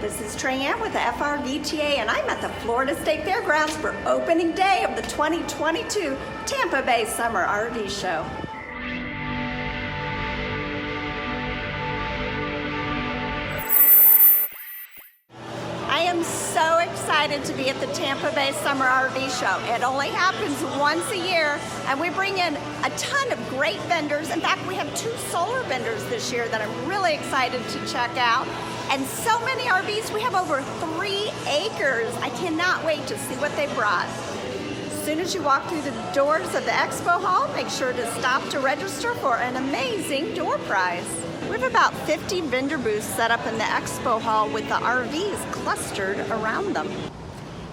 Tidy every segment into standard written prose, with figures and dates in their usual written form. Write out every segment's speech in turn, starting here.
This is Trayanne with the FRVTA, and I'm at the Florida State Fairgrounds for opening day of the 2022 Tampa Bay Summer RV Show. I am so excited to be at the Tampa Bay Summer RV Show. It only happens once a year, and we bring in a ton of great vendors. In fact, we have 2 solar vendors this year that I'm really excited to check out. And so many RVs, we have over 3 acres. I cannot wait to see what they brought. As soon as you walk through the doors of the Expo Hall, make sure to stop to register for an amazing door prize. We have about 50 vendor booths set up in the Expo Hall with the RVs clustered around them.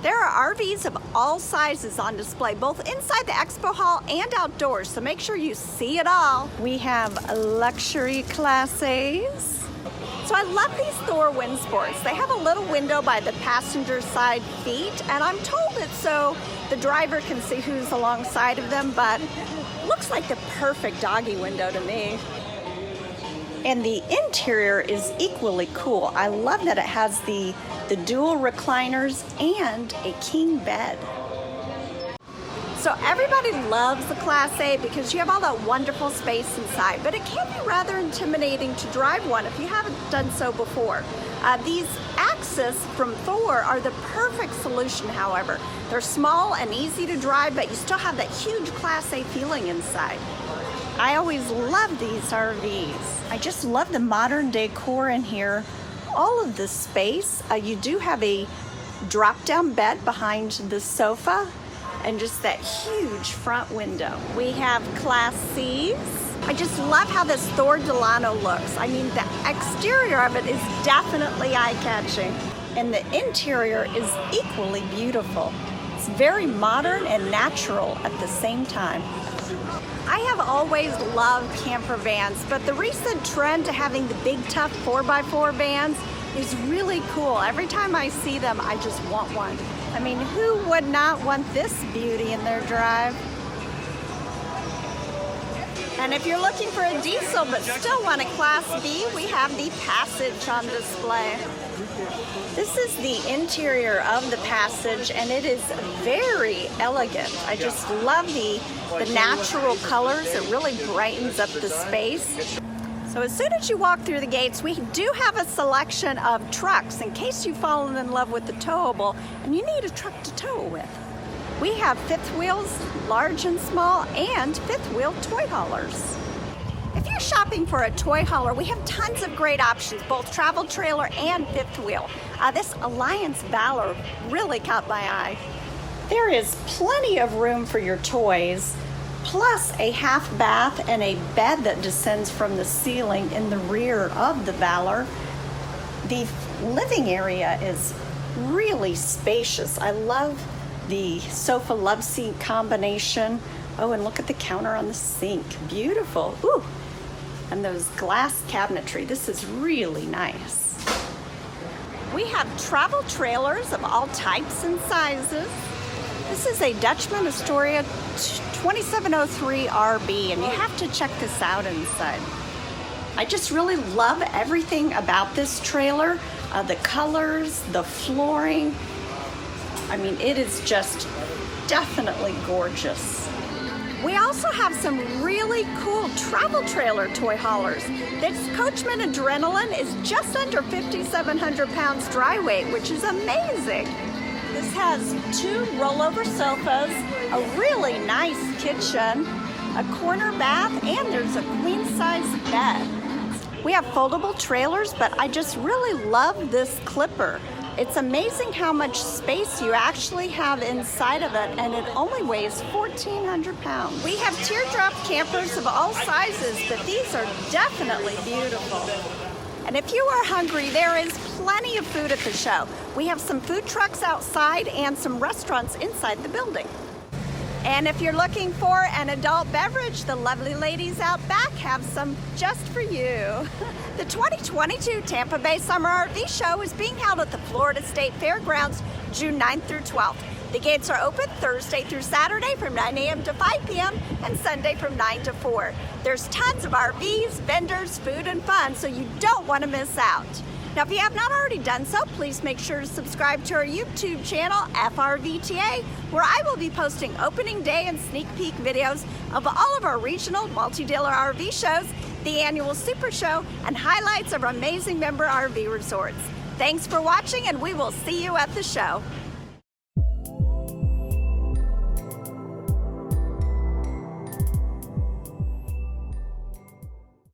There are RVs of all sizes on display, both inside the Expo Hall and outdoors, so make sure you see it all. We have luxury Class A's. So I love these Thor wind sports. They have a little window by the passenger side seat, and I'm told it's so the driver can see who's alongside of them, but looks like the perfect doggy window to me. And the interior is equally cool. I love that it has the dual recliners and a king bed. So everybody loves the Class A because you have all that wonderful space inside, but it can be rather intimidating to drive one if you haven't done so before. These Axis from Thor are the perfect solution, however. They're small and easy to drive, but you still have that huge Class A feeling inside. I always love these RVs. I just love the modern decor in here. All of the space. You do have a drop-down bed behind the sofa and just that huge front window. We have Class C's. I just love how this Thor Delano looks. I mean, the exterior of it is definitely eye-catching, and the interior is equally beautiful. It's very modern and natural at the same time. I have always loved camper vans, but the recent trend to having the big, tough 4x4 vans is really cool. Every time I see them, I just want one. I mean, who would not want this beauty in their drive? And if you're looking for a diesel but still want a Class B, we have the Passage on display. This is the interior of the Passage, and it is very elegant. I just love the natural colors. It really brightens up the space. So as soon as you walk through the gates, we do have a selection of trucks in case you've fallen in love with the towable and you need a truck to tow with. We have fifth wheels, large and small, and fifth wheel toy haulers. If you're shopping for a toy hauler, we have tons of great options, both travel trailer and fifth wheel. This Alliance Valor really caught my eye. There is plenty of room for your toys, plus a half bath and a bed that descends from the ceiling in the rear of the Valor. The living area is really spacious. I love the sofa love seat combination. Oh, and look at the counter on the sink. Beautiful. Ooh. And those glass cabinetry. This is really nice. We have travel trailers of all types and sizes. This is a Dutchman Astoria 2703 RB, and you have to check this out inside. I just really love everything about this trailer. The colors, the flooring. I mean, it is just definitely gorgeous. We also have some really cool travel trailer toy haulers. This Coachman Adrenaline is just under 5,700 pounds dry weight, which is amazing. This has 2 rollover sofas, a really nice kitchen, a corner bath, and there's a queen-size bed. We have foldable trailers, but I just really love this clipper. It's amazing how much space you actually have inside of it, and it only weighs 1,400 pounds. We have teardrop campers of all sizes, but these are definitely beautiful. And if you are hungry, there is plenty of food at the show. We have some food trucks outside and some restaurants inside the building. And if you're looking for an adult beverage, the lovely ladies out back have some just for you. The 2022 Tampa Bay Summer RV Show is being held at the Florida State Fairgrounds June 9th through 12th. The gates are open Thursday through Saturday from 9 a.m. to 5 p.m. and Sunday from 9 to 4. There's tons of RVs, vendors, food, and fun, so you don't want to miss out. Now, if you have not already done so, please make sure to subscribe to our YouTube channel, FRVTA, where I will be posting opening day and sneak peek videos of all of our regional multi-dealer RV shows, the annual Super Show, and highlights of our amazing member RV resorts. Thanks for watching, and we will see you at the show.